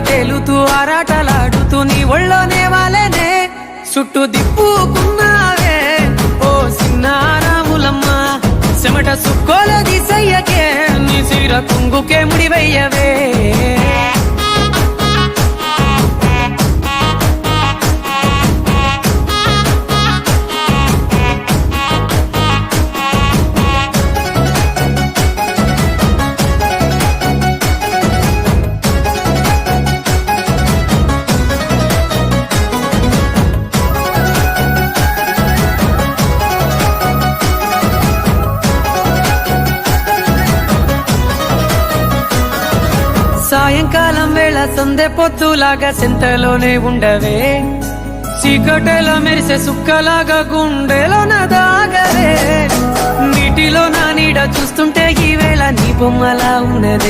తేలుతూ ఆరాటలాడుతూ నీ ఒళ్ళోనే వాలేనే చుట్టూ దిప్పుకున్నావే ఓ సిన్నారాములమ్మ చెమట సుక్కోల దిశయ్యకే నీ సిర కుంగుకే ముడివయ్యవే సాయంకాలం వేళ సందె పొత్తులాగా సెంతలోనే ఉండవే చీకటిలో మెరిసే సుక్కలాగా గుండెలోన దాగవే నీటిలో నా నీడ చూస్తుంటే ఈ వేళ నీ బొమ్మలా ఉన్నదే